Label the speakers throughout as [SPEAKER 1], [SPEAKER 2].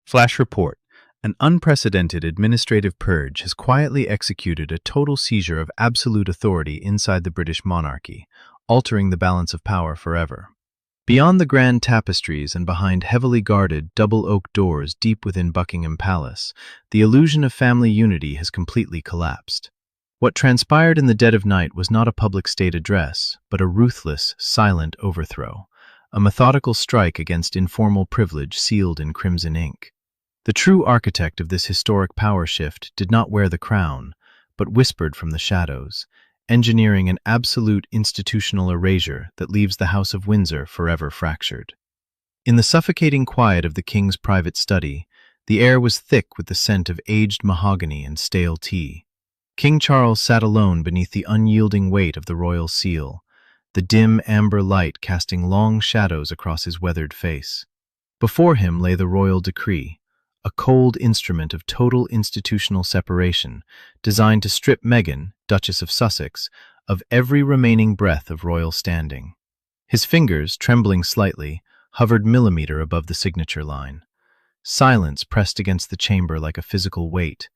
[SPEAKER 1] Flash report. An unprecedented administrative purge has quietly executed a total seizure of absolute authority inside the British monarchy, altering the balance of power forever. Beyond the grand tapestries and behind heavily guarded, double-oak doors deep within Buckingham Palace, the illusion of family unity has completely collapsed. What transpired in the dead of night was not a public state address, but a ruthless, silent overthrow, a methodical strike against informal privilege sealed in crimson ink. The true architect of this historic power shift did not wear the crown, but whispered from the shadows, engineering an absolute institutional erasure that leaves the House of Windsor forever fractured. In the suffocating quiet of the king's private study, the air was thick with the scent of aged mahogany and stale tea. King Charles sat alone beneath the unyielding weight of the royal seal, the dim amber light casting long shadows across his weathered face. Before him lay the royal decree, a cold instrument of total institutional separation, designed to strip Meghan, Duchess of Sussex, of every remaining breath of royal standing. His fingers, trembling slightly, hovered millimeter above the signature line. Silence pressed against the chamber like a physical weight.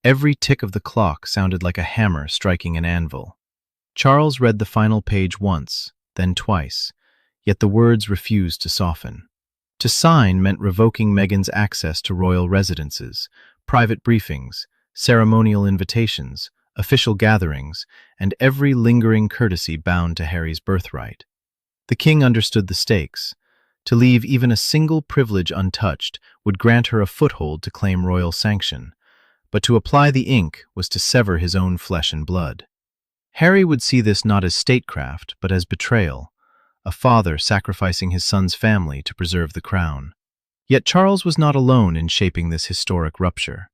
[SPEAKER 1] Every tick of the clock sounded like a hammer striking an anvil. Charles read the final page once, then twice, yet the words refused to soften. To sign meant revoking Meghan's access to royal residences, private briefings, ceremonial invitations, official gatherings, and every lingering courtesy bound to Harry's birthright. The king understood the stakes. To leave even a single privilege untouched would grant her a foothold to claim royal sanction, but to apply the ink was to sever his own flesh and blood. Harry would see this not as statecraft, but as betrayal, a father sacrificing his son's family to preserve the crown. Yet Charles was not alone in shaping this historic rupture.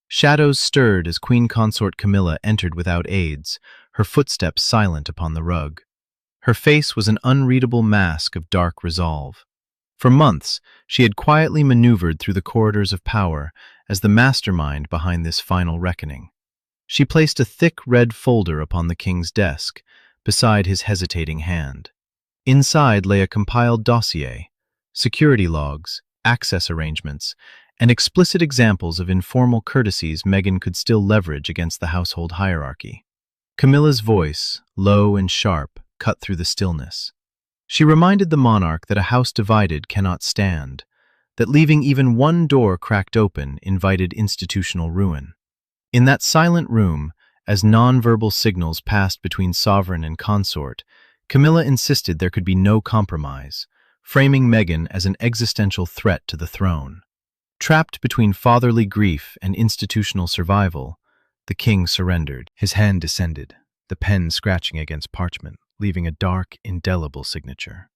[SPEAKER 1] Shadows stirred as Queen Consort Camilla entered without aids, her footsteps silent upon the rug. Her face was an unreadable mask of dark resolve. For months, she had quietly maneuvered through the corridors of power as the mastermind behind this final reckoning. She placed a thick red folder upon the king's desk, beside his hesitating hand. Inside lay a compiled dossier, security logs, access arrangements, and explicit examples of informal courtesies Meghan could still leverage against the household hierarchy. Camilla's voice, low and sharp, cut through the stillness. She reminded the monarch that a house divided cannot stand, that leaving even one door cracked open invited institutional ruin. In that silent room, as non-verbal signals passed between sovereign and consort, Camilla insisted there could be no compromise, framing Meghan as an existential threat to the throne. Trapped between fatherly grief and institutional survival, the king surrendered. His hand descended, the pen scratching against parchment, leaving a dark, indelible signature.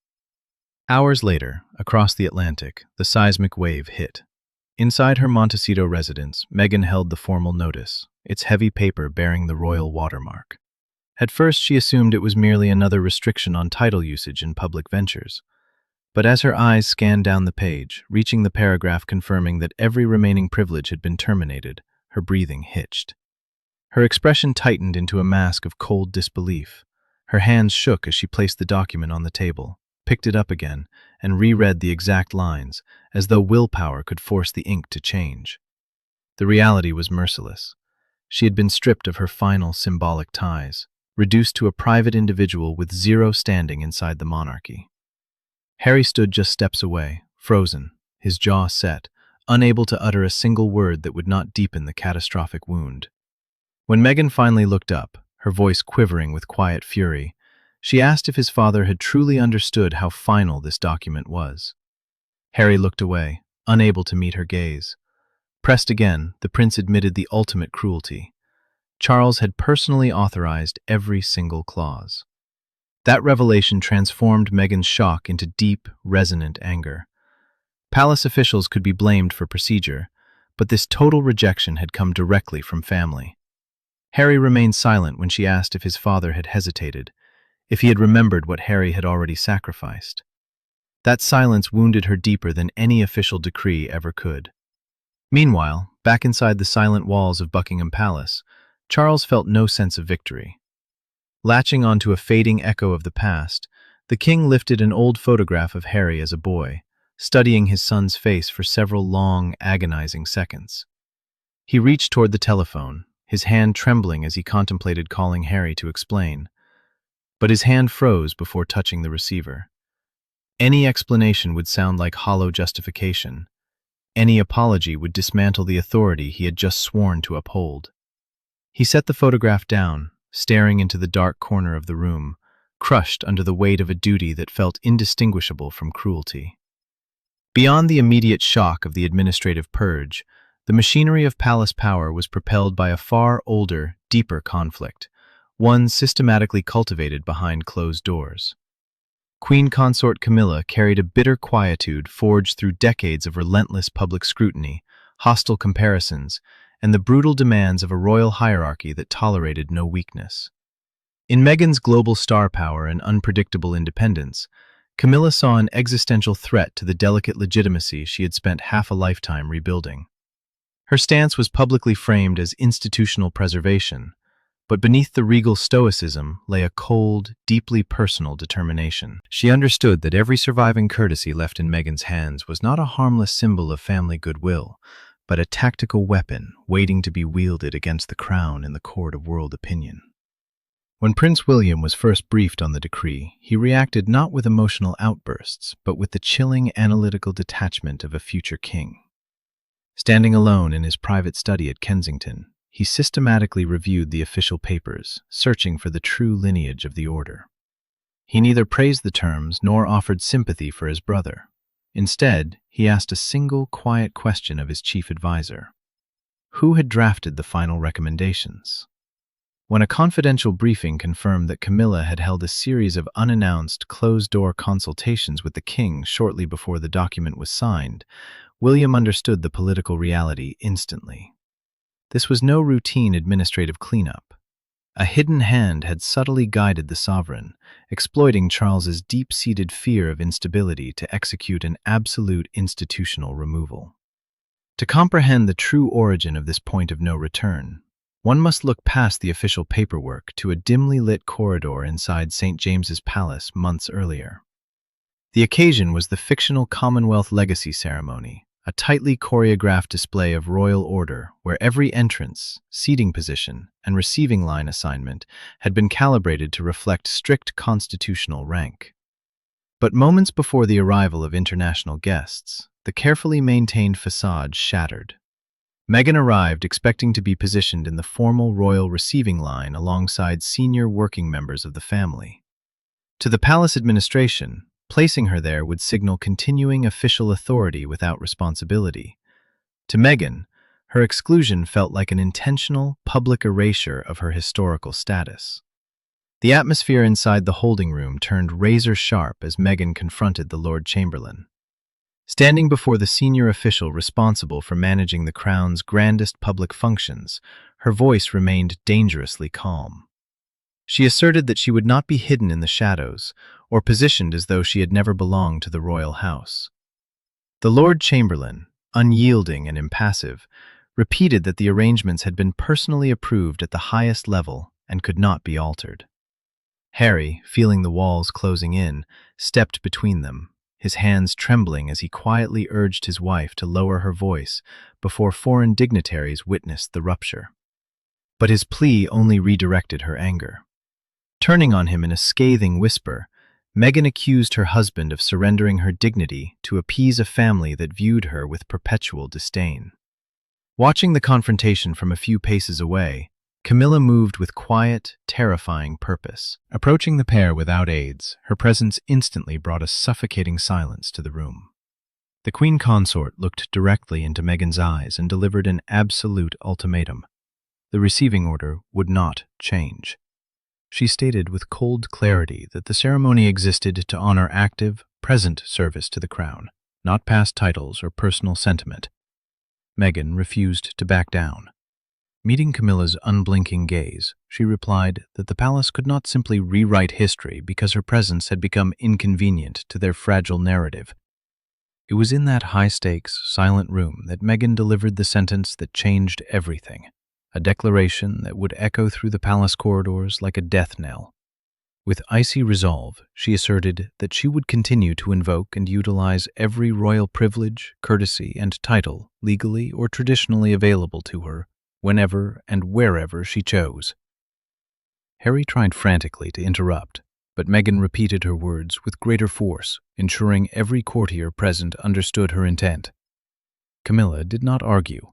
[SPEAKER 1] Hours later, across the Atlantic, the seismic wave hit. Inside her Montecito residence, Meghan held the formal notice, its heavy paper bearing the royal watermark. At first, she assumed it was merely another restriction on title usage in public ventures. But as her eyes scanned down the page, reaching the paragraph confirming that every remaining privilege had been terminated, her breathing hitched. Her expression tightened into a mask of cold disbelief. Her hands shook as she placed the document on the table, picked it up again, and reread the exact lines, as though willpower could force the ink to change. The reality was merciless. She had been stripped of her final symbolic ties, reduced to a private individual with zero standing inside the monarchy. Harry stood just steps away, frozen, his jaw set, unable to utter a single word that would not deepen the catastrophic wound. When Meghan finally looked up, her voice quivering with quiet fury, she asked if his father had truly understood how final this document was. Harry looked away, unable to meet her gaze. Pressed again, the prince admitted the ultimate cruelty. Charles had personally authorized every single clause. That revelation transformed Meghan's shock into deep, resonant anger. Palace officials could be blamed for procedure, but this total rejection had come directly from family. Harry remained silent when she asked if his father had hesitated, if he had remembered what Harry had already sacrificed. That silence wounded her deeper than any official decree ever could. Meanwhile, back inside the silent walls of Buckingham Palace, Charles felt no sense of victory. Latching onto a fading echo of the past, the king lifted an old photograph of Harry as a boy, studying his son's face for several long, agonizing seconds. He reached toward the telephone, his hand trembling as he contemplated calling Harry to explain. But his hand froze before touching the receiver. Any explanation would sound like hollow justification. Any apology would dismantle the authority he had just sworn to uphold. He set the photograph down, staring into the dark corner of the room, crushed under the weight of a duty that felt indistinguishable from cruelty. Beyond the immediate shock of the administrative purge, the machinery of palace power was propelled by a far older, deeper conflict, one systematically cultivated behind closed doors. Queen consort Camilla carried a bitter quietude forged through decades of relentless public scrutiny, hostile comparisons, and the brutal demands of a royal hierarchy that tolerated no weakness. In Meghan's global star power and unpredictable independence, Camilla saw an existential threat to the delicate legitimacy she had spent half a lifetime rebuilding. Her stance was publicly framed as institutional preservation, but beneath the regal stoicism lay a cold, deeply personal determination. She understood that every surviving courtesy left in Meghan's hands was not a harmless symbol of family goodwill, but a tactical weapon waiting to be wielded against the crown in the court of world opinion. When Prince William was first briefed on the decree, he reacted not with emotional outbursts, but with the chilling analytical detachment of a future king. Standing alone in his private study at Kensington, he systematically reviewed the official papers, searching for the true lineage of the order. He neither praised the terms nor offered sympathy for his brother. Instead, he asked a single, quiet question of his chief advisor. Who had drafted the final recommendations? When a confidential briefing confirmed that Camilla had held a series of unannounced, closed-door consultations with the king shortly before the document was signed, William understood the political reality instantly. This was no routine administrative cleanup. A hidden hand had subtly guided the sovereign, exploiting Charles's deep-seated fear of instability to execute an absolute institutional removal. To comprehend the true origin of this point of no return, one must look past the official paperwork to a dimly lit corridor inside St. James's Palace months earlier. The occasion was the fictional Commonwealth Legacy Ceremony, a tightly choreographed display of royal order where every entrance, seating position, and receiving line assignment had been calibrated to reflect strict constitutional rank. But moments before the arrival of international guests, the carefully maintained facade shattered. Meghan arrived expecting to be positioned in the formal royal receiving line alongside senior working members of the family. To the palace administration, placing her there would signal continuing official authority without responsibility. To Meghan, her exclusion felt like an intentional, public erasure of her historical status. The atmosphere inside the holding room turned razor-sharp as Meghan confronted the Lord Chamberlain. Standing before the senior official responsible for managing the crown's grandest public functions, her voice remained dangerously calm. She asserted that she would not be hidden in the shadows, or positioned as though she had never belonged to the royal house. The Lord Chamberlain, unyielding and impassive, repeated that the arrangements had been personally approved at the highest level and could not be altered. Harry, feeling the walls closing in, stepped between them, his hands trembling as he quietly urged his wife to lower her voice before foreign dignitaries witnessed the rupture. But his plea only redirected her anger. Turning on him in a scathing whisper, Meghan accused her husband of surrendering her dignity to appease a family that viewed her with perpetual disdain. Watching the confrontation from a few paces away, Camilla moved with quiet, terrifying purpose. Approaching the pair without aids, her presence instantly brought a suffocating silence to the room. The queen consort looked directly into Meghan's eyes and delivered an absolute ultimatum. The receiving order would not change. She stated with cold clarity that the ceremony existed to honor active, present service to the crown, not past titles or personal sentiment. Meghan refused to back down. Meeting Camilla's unblinking gaze, she replied that the palace could not simply rewrite history because her presence had become inconvenient to their fragile narrative. It was in that high-stakes, silent room that Meghan delivered the sentence that changed everything, a declaration that would echo through the palace corridors like a death knell. With icy resolve, she asserted that she would continue to invoke and utilize every royal privilege, courtesy, and title legally or traditionally available to her, whenever and wherever she chose. Harry tried frantically to interrupt, but Meghan repeated her words with greater force, ensuring every courtier present understood her intent. Camilla did not argue.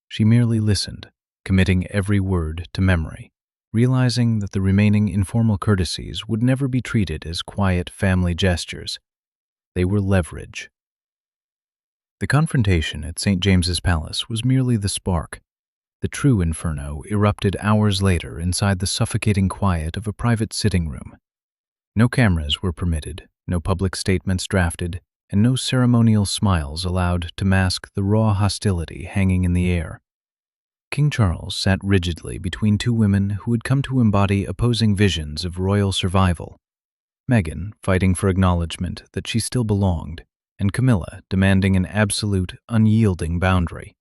[SPEAKER 1] She merely listened, committing every word to memory, realizing that the remaining informal courtesies would never be treated as quiet family gestures. They were leverage. The confrontation at St. James's Palace was merely the spark. The true inferno erupted hours later inside the suffocating quiet of a private sitting room. No cameras were permitted, no public statements drafted, and no ceremonial smiles allowed to mask the raw hostility hanging in the air. King Charles sat rigidly between two women who had come to embody opposing visions of royal survival. Meghan fighting for acknowledgement that she still belonged, and Camilla demanding an absolute, unyielding boundary.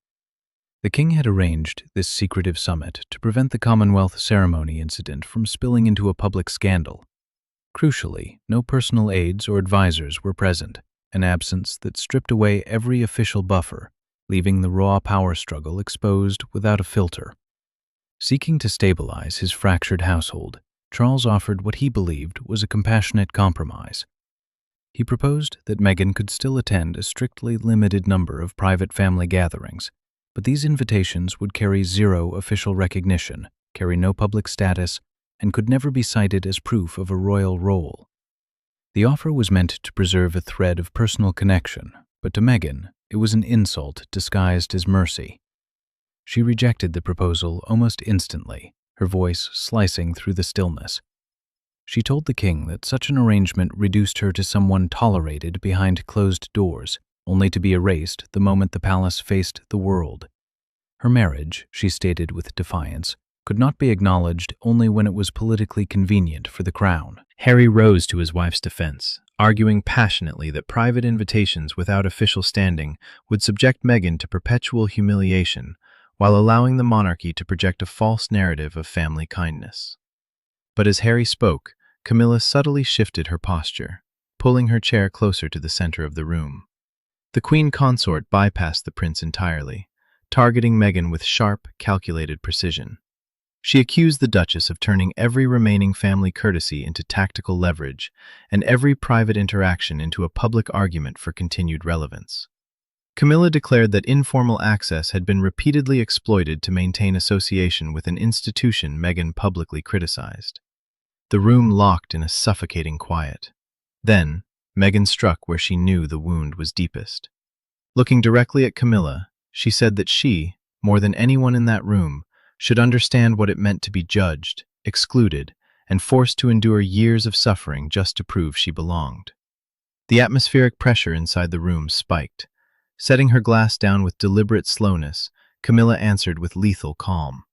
[SPEAKER 1] The king had arranged this secretive summit to prevent the Commonwealth ceremony incident from spilling into a public scandal. Crucially, no personal aides or advisors were present, an absence that stripped away every official buffer, leaving the raw power struggle exposed without a filter. Seeking to stabilize his fractured household, Charles offered what he believed was a compassionate compromise. He proposed that Meghan could still attend a strictly limited number of private family gatherings, but these invitations would carry zero official recognition, carry no public status, and could never be cited as proof of a royal role. The offer was meant to preserve a thread of personal connection, but to Meghan, it was an insult disguised as mercy. She rejected the proposal almost instantly, her voice slicing through the stillness. She told the king that such an arrangement reduced her to someone tolerated behind closed doors, only to be erased the moment the palace faced the world. Her marriage, she stated with defiance, could not be acknowledged only when it was politically convenient for the crown. Harry rose to his wife's defense, arguing passionately that private invitations without official standing would subject Meghan to perpetual humiliation, while allowing the monarchy to project a false narrative of family kindness. But as Harry spoke, Camilla subtly shifted her posture, pulling her chair closer to the center of the room. The queen consort bypassed the prince entirely, targeting Meghan with sharp, calculated precision. She accused the Duchess of turning every remaining family courtesy into tactical leverage and every private interaction into a public argument for continued relevance. Camilla declared that informal access had been repeatedly exploited to maintain association with an institution Meghan publicly criticized. The room locked in a suffocating quiet. Then, Meghan struck where she knew the wound was deepest. Looking directly at Camilla, she said that she, more than anyone in that room, should understand what it meant to be judged, excluded, and forced to endure years of suffering just to prove she belonged. The atmospheric pressure inside the room spiked. Setting her glass down with deliberate slowness, Camilla answered with lethal calm.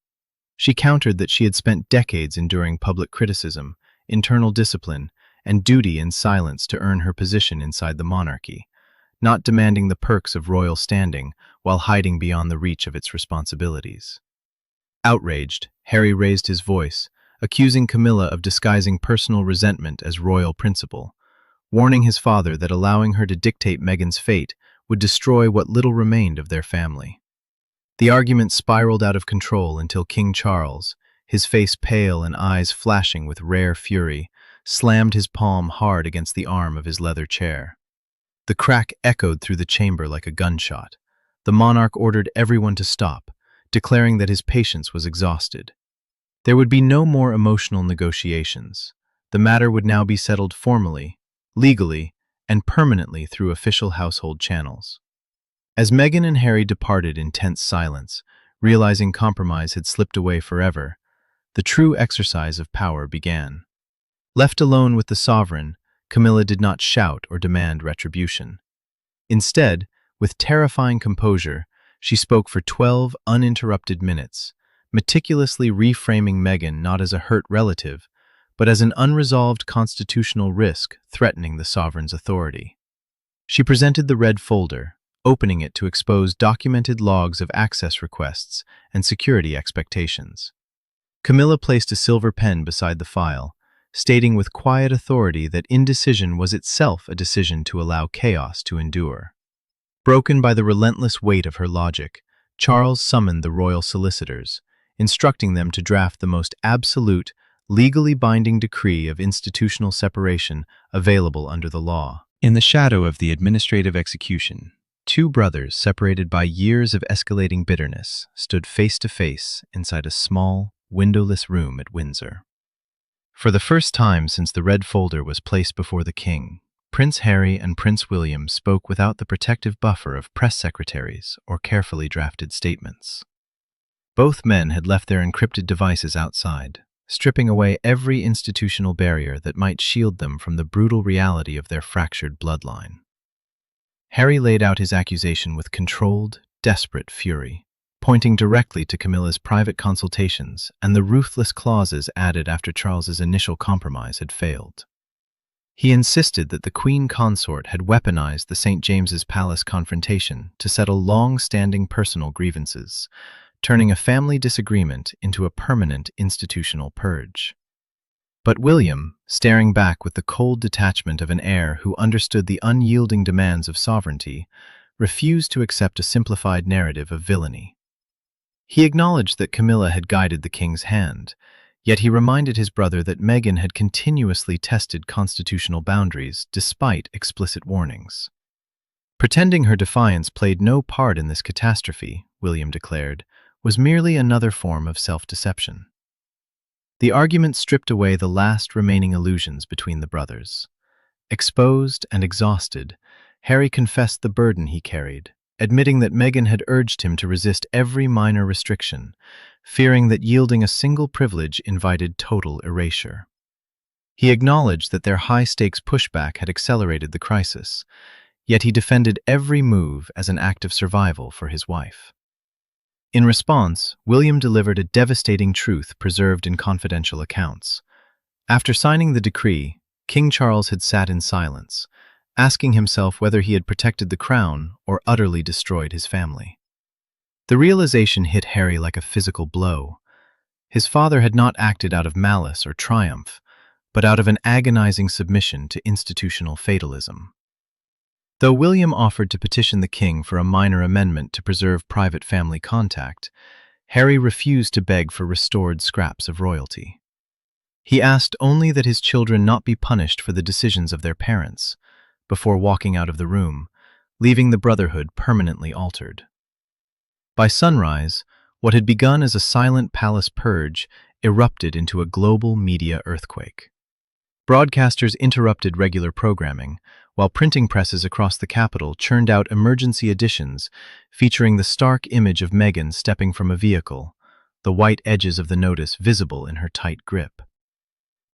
[SPEAKER 1] She countered that she had spent decades enduring public criticism, internal discipline, and duty in silence to earn her position inside the monarchy, not demanding the perks of royal standing while hiding beyond the reach of its responsibilities. Outraged, Harry raised his voice, accusing Camilla of disguising personal resentment as royal principle, warning his father that allowing her to dictate Meghan's fate would destroy what little remained of their family. The argument spiraled out of control until King Charles, his face pale and eyes flashing with rare fury, slammed his palm hard against the arm of his leather chair. The crack echoed through the chamber like a gunshot. The monarch ordered everyone to stop, declaring that his patience was exhausted. There would be no more emotional negotiations. The matter would now be settled formally, legally, and permanently through official household channels. As Meghan and Harry departed in tense silence, realizing compromise had slipped away forever, the true exercise of power began. Left alone with the sovereign, Camilla did not shout or demand retribution. Instead, with terrifying composure, she spoke for 12 uninterrupted minutes, meticulously reframing Meghan not as a hurt relative, but as an unresolved constitutional risk threatening the sovereign's authority. She presented the red folder, opening it to expose documented logs of access requests and security expectations. Camilla placed a silver pen beside the file, stating with quiet authority that indecision was itself a decision to allow chaos to endure. Broken by the relentless weight of her logic, Charles summoned the royal solicitors, instructing them to draft the most absolute, legally binding decree of institutional separation available under the law. In the shadow of the administrative execution, two brothers separated by years of escalating bitterness stood face to face inside a small, windowless room at Windsor. For the first time since the red folder was placed before the king, Prince Harry and Prince William spoke without the protective buffer of press secretaries or carefully drafted statements. Both men had left their encrypted devices outside, stripping away every institutional barrier that might shield them from the brutal reality of their fractured bloodline. Harry laid out his accusation with controlled, desperate fury, pointing directly to Camilla's private consultations and the ruthless clauses added after Charles's initial compromise had failed. He insisted that the Queen Consort had weaponized the St. James's Palace confrontation to settle long-standing personal grievances, turning a family disagreement into a permanent institutional purge. But William, staring back with the cold detachment of an heir who understood the unyielding demands of sovereignty, refused to accept a simplified narrative of villainy. He acknowledged that Camilla had guided the king's hand, yet he reminded his brother that Meghan had continuously tested constitutional boundaries despite explicit warnings. Pretending her defiance played no part in this catastrophe, William declared, was merely another form of self-deception. The argument stripped away the last remaining illusions between the brothers. Exposed and exhausted, Harry confessed the burden he carried, admitting that Meghan had urged him to resist every minor restriction, fearing that yielding a single privilege invited total erasure. He acknowledged that their high-stakes pushback had accelerated the crisis, yet he defended every move as an act of survival for his wife. In response, William delivered a devastating truth preserved in confidential accounts. After signing the decree, King Charles had sat in silence, asking himself whether he had protected the crown or utterly destroyed his family. The realization hit Harry like a physical blow. His father had not acted out of malice or triumph, but out of an agonizing submission to institutional fatalism. Though William offered to petition the king for a minor amendment to preserve private family contact, Harry refused to beg for restored scraps of royalty. He asked only that his children not be punished for the decisions of their parents, before walking out of the room, leaving the brotherhood permanently altered. By sunrise, what had begun as a silent palace purge erupted into a global media earthquake. Broadcasters interrupted regular programming, while printing presses across the capital churned out emergency editions featuring the stark image of Meghan stepping from a vehicle, the white edges of the notice visible in her tight grip.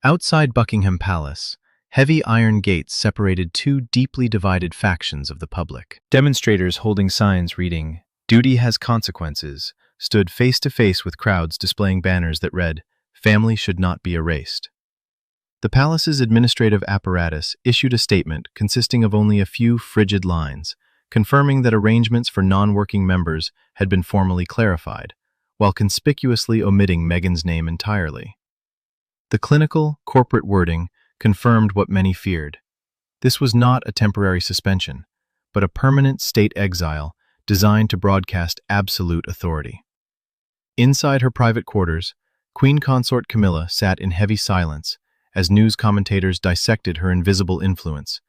[SPEAKER 1] Outside Buckingham Palace, heavy iron gates separated two deeply divided factions of the public. Demonstrators holding signs reading, "Duty has consequences," stood face to face with crowds displaying banners that read, "Family should not be erased." The palace's administrative apparatus issued a statement consisting of only a few frigid lines, confirming that arrangements for non-working members had been formally clarified, while conspicuously omitting Meghan's name entirely. The clinical, corporate wording confirmed what many feared. This was not a temporary suspension, but a permanent state exile designed to broadcast absolute authority. Inside her private quarters, Queen Consort Camilla sat in heavy silence as news commentators dissected her invisible influence,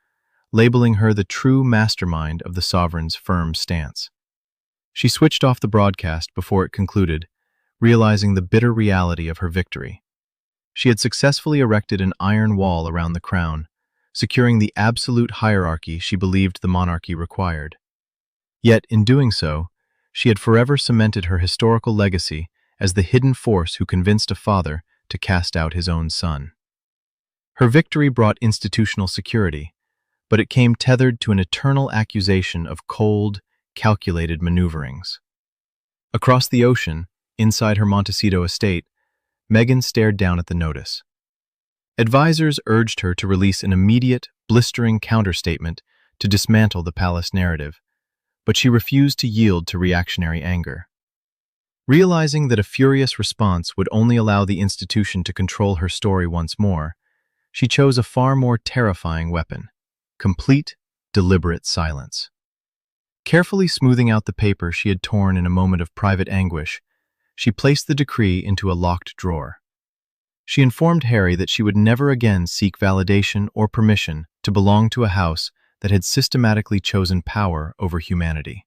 [SPEAKER 1] labeling her the true mastermind of the sovereign's firm stance. She switched off the broadcast before it concluded, realizing the bitter reality of her victory. She had successfully erected an iron wall around the crown, securing the absolute hierarchy she believed the monarchy required. Yet, in doing so, she had forever cemented her historical legacy as the hidden force who convinced a father to cast out his own son. Her victory brought institutional security, but it came tethered to an eternal accusation of cold, calculated maneuverings. Across the ocean, inside her Montecito estate, Meghan stared down at the notice. Advisors urged her to release an immediate, blistering counterstatement to dismantle the palace narrative, but she refused to yield to reactionary anger. Realizing that a furious response would only allow the institution to control her story once more, she chose a far more terrifying weapon: complete, deliberate silence. Carefully smoothing out the paper she had torn in a moment of private anguish, she placed the decree into a locked drawer. She informed Harry that she would never again seek validation or permission to belong to a house that had systematically chosen power over humanity.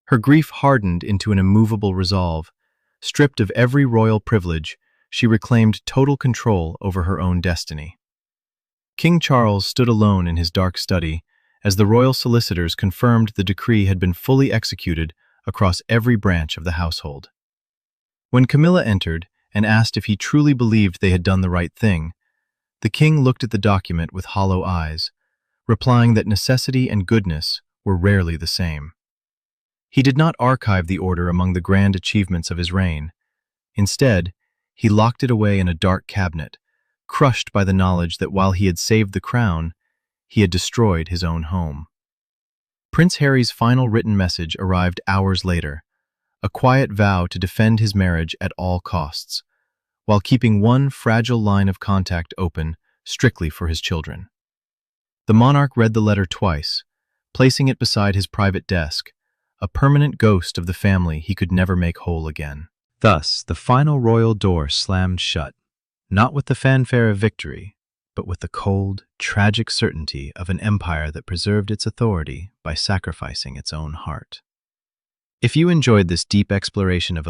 [SPEAKER 1] Her grief hardened into an immovable resolve. Stripped of every royal privilege, she reclaimed total control over her own destiny. King Charles stood alone in his dark study as the royal solicitors confirmed the decree had been fully executed across every branch of the household. When Camilla entered and asked if he truly believed they had done the right thing, the king looked at the document with hollow eyes, replying that necessity and goodness were rarely the same. He did not archive the order among the grand achievements of his reign. Instead, he locked it away in a dark cabinet, crushed by the knowledge that while he had saved the crown, he had destroyed his own home. Prince Harry's final written message arrived hours later, a quiet vow to defend his marriage at all costs, while keeping one fragile line of contact open strictly for his children. The monarch read the letter twice, placing it beside his private desk, a permanent ghost of the family he could never make whole again. Thus, the final royal door slammed shut, not with the fanfare of victory, but with the cold, tragic certainty of an empire that preserved its authority by sacrificing its own heart. If you enjoyed this deep exploration of